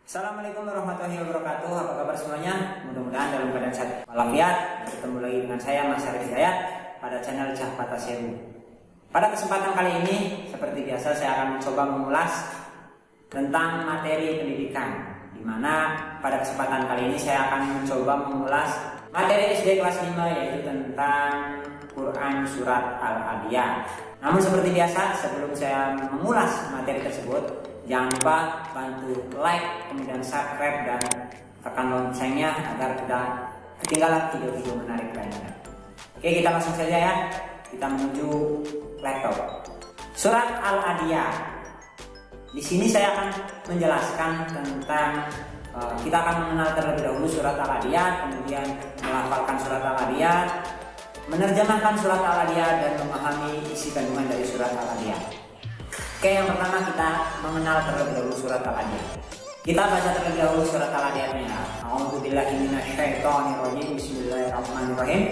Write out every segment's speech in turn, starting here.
Assalamualaikum warahmatullahi wabarakatuh. Apa kabar semuanya? Mudah-mudahan dalam keadaan sehat walafiat. Bertemu lagi dengan saya Mas Arif Hidayat pada channel Cahpata Sewu. Pada kesempatan kali ini, seperti biasa saya akan mencoba mengulas tentang materi pendidikan, di mana pada kesempatan kali ini saya akan mencoba mengulas materi SD kelas 5, yaitu tentang Quran Surat Al-Adiyat. Namun seperti biasa, sebelum saya mengulas materi tersebut, jangan lupa bantu like, kemudian subscribe, dan tekan loncengnya agar tidak ketinggalan video-video menarik lainnya. Oke, kita langsung saja ya. Kita menuju laptop. Surat Al-Adiyat. Di sini saya akan menjelaskan tentang kita akan mengenal terlebih dahulu surat Al-Adiyat, kemudian melafalkan surat Al-Adiyat, menerjemahkan surat Al-Adiyat, dan memahami isi kandungan dari surat Al-Adiyat. Oke, yang pertama kita mengenal terlebih dahulu surat Al-Adiyat. Kita baca terlebih dahulu surat Al-Adiyatnya. A'udzubillahi minasyaitonirrajim. Bismillahirrahmanirrahim.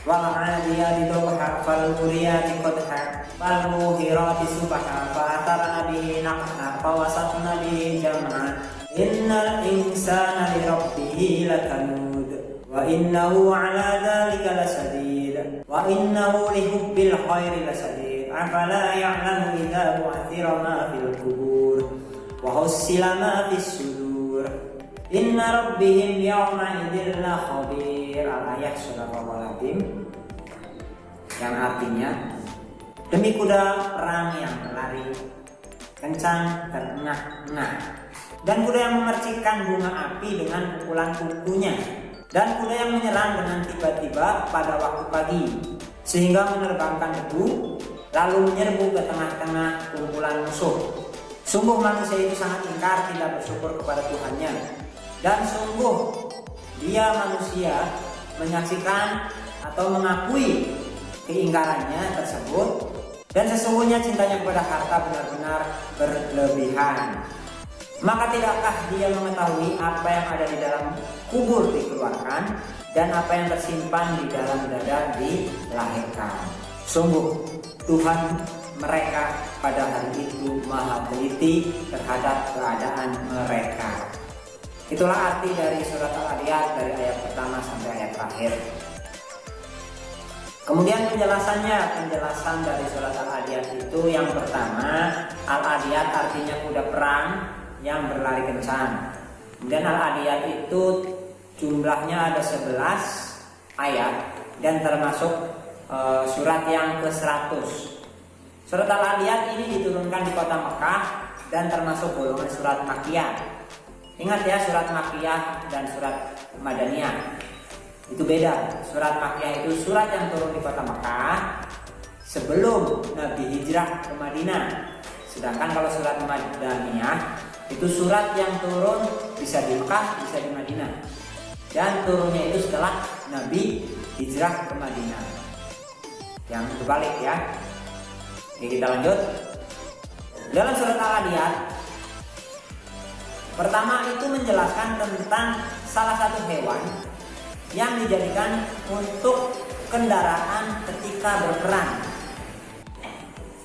Wal 'adiyati dhabha fal muriyati qadha fal mughirati subha fa atarna bihi naqha fa wasatna bihi jam'a. Innal insana li rabbih lakanud wa innahu 'ala dzalika lasadid wa innahu li hubbil khairi lasadid. Afala ya'lamu idza bu'thira ma fil qubur wa hussila ma fis sudur. Inna rabbihim yawma idzin la khabir. Al-ayat Surahul Azim, yang artinya, demi kuda perang yang berlari kencang terengah-engah, dan kuda yang memercikkan bunga api dengan pukulan kukunya, dan kuda yang menyerang dengan tiba-tiba pada waktu pagi sehingga menerbangkan debu, lalu menyerbu ke tengah-tengah kumpulan musuh. Sungguh manusia itu sangat ingkar, tidak bersyukur kepada Tuhannya, dan sungguh dia manusia menyaksikan atau mengakui keingkarannya tersebut, dan sesungguhnya cintanya kepada harta benar-benar berlebihan. Maka tidakkah dia mengetahui apa yang ada di dalam kubur dikeluarkan, dan apa yang tersimpan di dalam dada dilahirkan. Sungguh Tuhan mereka pada hari itu maha teliti terhadap keadaan mereka. Itulah arti dari surat Al-Adiyat dari ayat pertama sampai ayat terakhir. Kemudian penjelasan dari surat Al-Adiyat itu, yang pertama, Al-Adiyat artinya kuda perang yang berlari kencang. Kemudian Al-Adiyat itu jumlahnya ada 11 ayat dan termasuk surat yang ke-100. Surat Al-Adiyat ini diturunkan di kota Mekah dan termasuk golongan surat Makkiyah. Ingat ya, surat Makkiyah dan surat Madaniyah itu beda. Surat Makkiyah itu surat yang turun di kota Mekah sebelum Nabi hijrah ke Madinah. Sedangkan kalau surat Madaniyah itu surat yang turun bisa di Mekah, bisa di Madinah, dan turunnya itu setelah Nabi hijrah ke Madinah. Yang berbalik ya. Oke, kita lanjut. Dalam surat Al-Adiyat, pertama itu menjelaskan tentang salah satu hewan yang dijadikan untuk kendaraan ketika berperang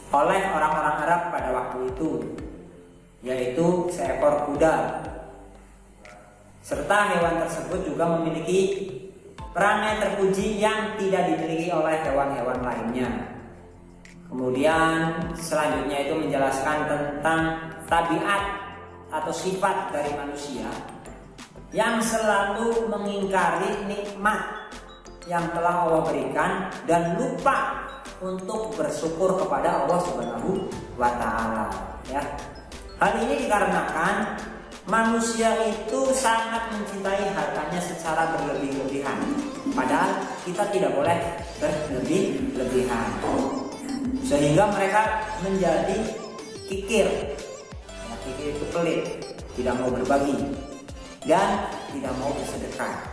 oleh orang-orang Arab pada waktu itu, yaitu seekor kuda. Serta hewan tersebut juga memiliki perangai terpuji yang tidak dimiliki oleh hewan-hewan lainnya. Kemudian selanjutnya itu menjelaskan tentang tabiat atau sifat dari manusia yang selalu mengingkari nikmat yang telah Allah berikan dan lupa untuk bersyukur kepada Allah Subhanahu wa Ta'ala. Ya. Hal ini dikarenakan manusia itu sangat mencintai hartanya secara berlebih-lebihan. Padahal kita tidak boleh berlebih-lebihan, sehingga mereka menjadi kikir. Kikir itu pelit, tidak mau berbagi dan tidak mau bersedekah.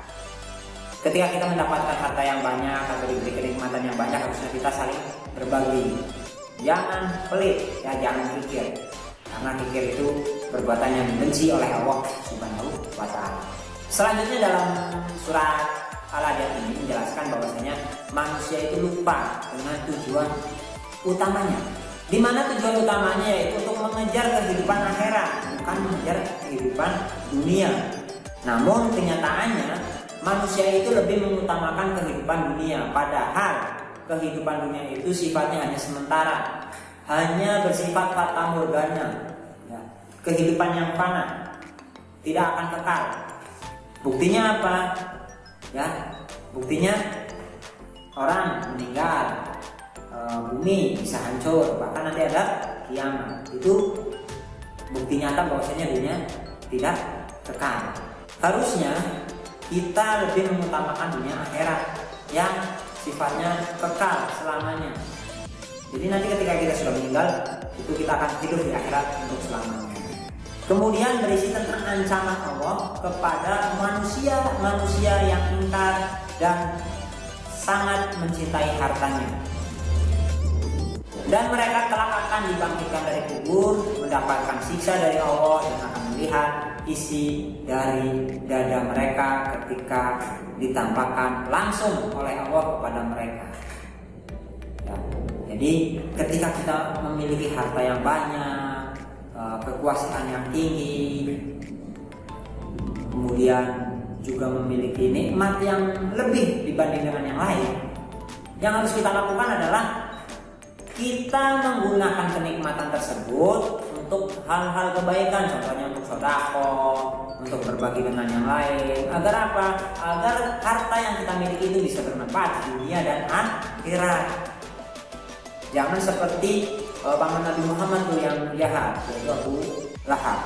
Ketika kita mendapatkan harta yang banyak atau diberi kenikmatan yang banyak, harusnya kita saling berbagi. Jangan pelit, ya, jangan kikir, karena kikir itu perbuatan yang dibenci oleh Allah Subhanahu wa Ta'ala. Selanjutnya dalam surat Al-Adiyat ini menjelaskan bahwasanya manusia itu lupa dengan tujuan utamanya, di mana tujuan utamanya yaitu untuk mengejar kehidupan akhirat, bukan mengejar kehidupan dunia. Namun kenyataannya manusia itu lebih mengutamakan kehidupan dunia, padahal kehidupan dunia itu sifatnya hanya sementara, hanya bersifat fata morgana, ya, kehidupan yang fana, tidak akan kekal. Buktinya apa? Ya, buktinya orang meninggal, bumi bisa hancur, bahkan nanti ada kiamat. Itu bukti nyata bahwasanya dunia tidak kekal. Harusnya kita lebih mengutamakan dunia akhirat yang sifatnya kekal selamanya. Jadi nanti ketika kita sudah meninggal, itu kita akan hidup di akhirat untuk selamanya. Kemudian berisi tentang ancaman Allah kepada manusia yang ingkar dan sangat mencintai hartanya. Dan mereka kelak akan dibangkitkan dari kubur, mendapatkan siksa dari Allah dan akan melihat isi dari dada mereka ketika ditampakkan langsung oleh Allah kepada mereka. Ya, jadi ketika kita memiliki harta yang banyak, kekuasaan yang tinggi, kemudian juga memiliki nikmat yang lebih dibanding dengan yang lain, yang harus kita lakukan adalah kita menggunakan kenikmatan tersebut untuk hal-hal kebaikan, contohnya untuk sedekah, untuk berbagi dengan yang lain. Agar apa? Agar harta yang kita miliki itu bisa bermanfaat di dunia dan akhirat. Jangan seperti paman Nabi Muhammad tuh yang jahat, yaitu Abu Lahab.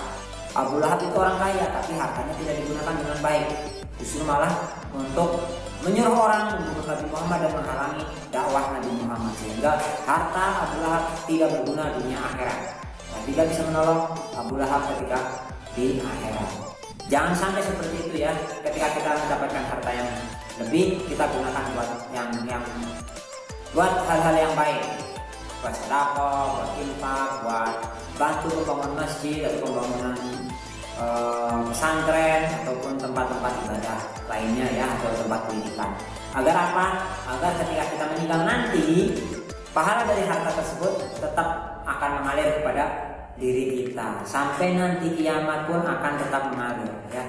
Abu Lahab itu orang kaya, tapi hartanya tidak digunakan dengan baik. Justru malah untuk menyuruh orang membunuh Nabi Muhammad dan menghalangi dakwah Nabi Muhammad, sehingga harta Abu Lahab tidak berguna di dunia akhirat dan tidak bisa menolong Abu Lahab ketika di akhirat. Jangan sampai seperti itu ya. Ketika kita mendapatkan harta yang lebih, kita gunakan buat hal-hal yang baik, buat sedekah, buat infak, buat bantu pembangunan masjid atau pembangunan pesantren ataupun tempat-tempat ibadah lainnya ya, atau tempat pendidikan. Agar apa? Agar ketika kita meninggal nanti, pahala dari harta tersebut tetap akan mengalir kepada diri kita sampai nanti kiamat pun akan tetap mengalir ya.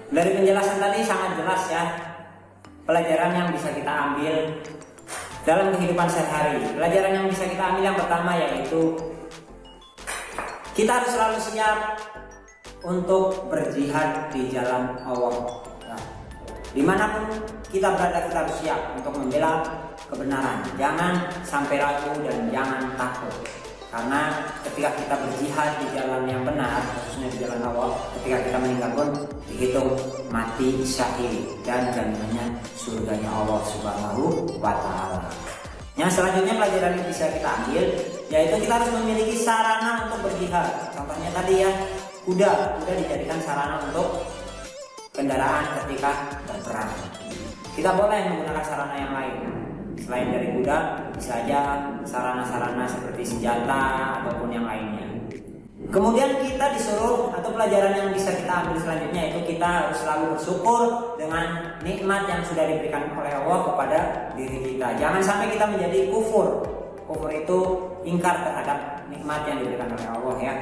Dari penjelasan tadi sangat jelas ya pelajaran yang bisa kita ambil dalam kehidupan sehari-hari. Pelajaran yang bisa kita ambil yang pertama yaitu kita harus selalu siap untuk berjihad di jalan Allah. Nah, dimanapun kita berada kita harus siap untuk membela kebenaran. Jangan sampai ragu dan jangan takut. Karena ketika kita berjihad di jalan yang benar, khususnya di jalan Allah, ketika kita meninggal pun dihitung mati syahid dan jaminannya surganya Allah Subhanahu wa Ta'ala. Yang selanjutnya pelajaran yang bisa kita ambil yaitu kita harus memiliki sarana untuk berjihad. Contohnya tadi ya, kuda dijadikan sarana untuk kendaraan ketika berperang. Kita boleh menggunakan sarana yang lain selain dari kuda, bisa aja sarana-sarana seperti senjata ataupun yang lainnya. Kemudian kita disuruh, atau pelajaran yang bisa kita ambil selanjutnya yaitu kita harus selalu bersyukur dengan nikmat yang sudah diberikan oleh Allah kepada diri kita. Jangan sampai kita menjadi kufur. Kufur itu ingkar terhadap nikmat yang diberikan oleh Allah ya.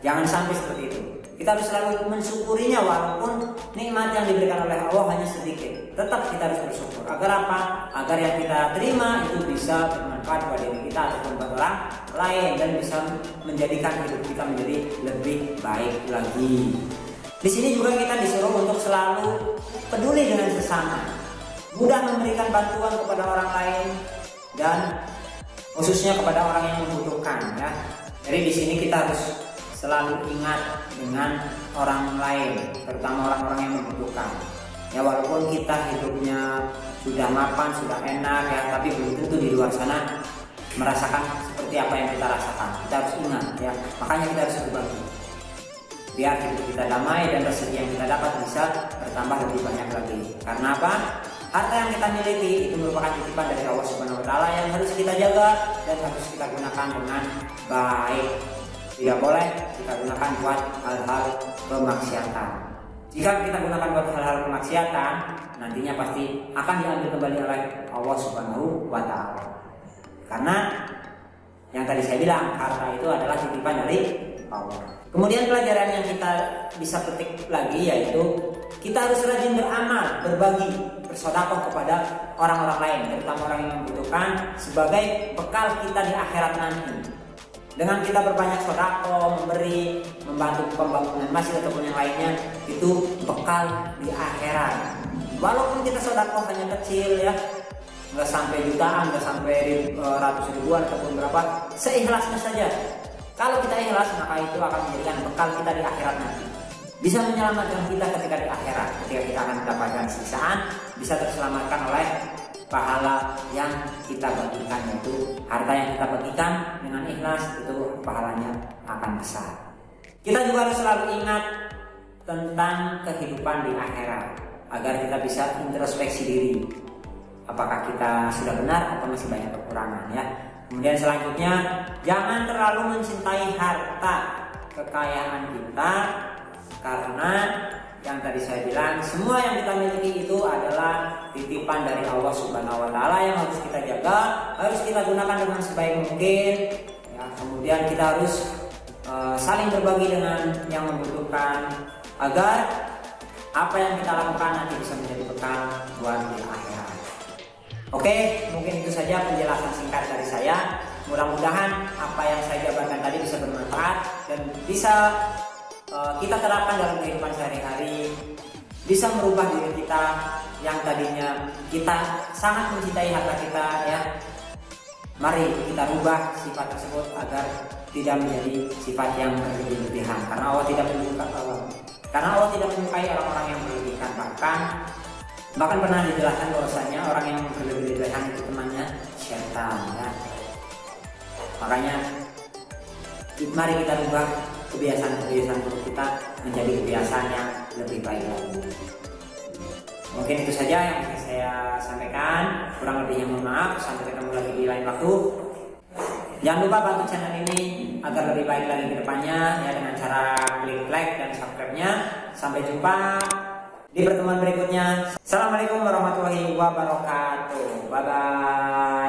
Jangan sampai seperti itu. Kita harus selalu mensyukurinya walaupun nikmat yang diberikan oleh Allah hanya sedikit. Tetap kita harus bersyukur. Agar apa? Agar yang kita terima itu bisa bermanfaat pada diri kita ataupun buat orang lain dan bisa menjadikan hidup kita menjadi lebih baik lagi. Di sini juga kita disuruh untuk selalu peduli dengan sesama, mudah memberikan bantuan kepada orang lain dan khususnya kepada orang yang membutuhkan ya. Jadi di sini kita harus selalu ingat dengan orang lain, terutama orang-orang yang membutuhkan. Ya walaupun kita hidupnya sudah mapan, sudah enak ya, tapi belum tentu di luar sana merasakan seperti apa yang kita rasakan. Kita harus ingat ya, makanya kita harus berbagi. Biar hidup kita damai dan rezeki yang kita dapat bisa bertambah lebih banyak lagi. Karena apa? Harta yang kita miliki itu merupakan titipan dari Allah Subhanahu wa Ta'ala yang harus kita jaga dan harus kita gunakan dengan baik. Tidak boleh kita gunakan buat hal-hal kemaksiatan. Jika kita gunakan buat hal-hal kemaksiatan, nantinya pasti akan diambil kembali oleh Allah Subhanahu wa Ta'ala. Karena Yang tadi saya bilang, harta itu adalah titipan dari Allah. Kemudian pelajaran yang kita bisa petik lagi yaitu kita harus rajin beramal, berbagi, bersedekah kepada orang-orang lain, terutama orang yang membutuhkan, sebagai bekal kita di akhirat nanti. Dengan kita berbanyak sedekah, memberi, membantu pembangunan masjid ataupun yang lainnya, itu bekal di akhirat. Walaupun kita sedekah hanya kecil ya, nggak sampai jutaan, nggak sampai ratus ribuan ataupun berapa, seikhlasnya saja. Kalau kita ikhlas, maka itu akan menjadikan bekal kita di akhirat nanti. Bisa menyelamatkan kita ketika di akhirat, ketika kita akan mendapatkan siksaan, bisa terselamatkan oleh pahala yang kita bagikan, yaitu harta yang kita bagikan dengan ikhlas, itu pahalanya akan besar. Kita juga harus selalu ingat tentang kehidupan di akhirat, agar kita bisa introspeksi diri. Apakah kita sudah benar atau masih banyak kekurangan ya. Kemudian selanjutnya, jangan terlalu mencintai harta kekayaan kita, karena yang tadi saya bilang, semua yang kita miliki itu adalah titipan dari Allah Subhanahu wa Ta'ala yang harus kita jaga, harus kita gunakan dengan sebaik mungkin ya. Kemudian kita harus saling berbagi dengan yang membutuhkan, agar apa yang kita lakukan nanti bisa menjadi bekal buat di akhirat. Oke, mungkin itu saja penjelasan singkat dari saya. Mudah-mudahan apa yang saya jabarkan tadi bisa bermanfaat dan bisa kita terapkan dalam kehidupan sehari-hari, bisa merubah diri kita yang tadinya kita sangat mencintai harta kita ya. Mari kita rubah sifat tersebut agar tidak menjadi sifat yang berlebihan, karena Allah tidak menyukai orang-orang yang berlebihan. Bahkan pernah dijelaskan bahwasanya orang yang berlebihan itu temannya syaitan ya. Makanya mari kita rubah kebiasaan-kebiasaan buruk kita menjadi kebiasaan yang lebih baik lagi. Mungkin itu saja yang bisa saya sampaikan. Kurang lebihnya mohon maaf. Sampai ketemu lagi di lain waktu. Jangan lupa bantu channel ini agar lebih baik lagi ke depannya ya, dengan cara klik like dan subscribe-nya. Sampai jumpa di pertemuan berikutnya. Assalamualaikum warahmatullahi wabarakatuh. Bye bye.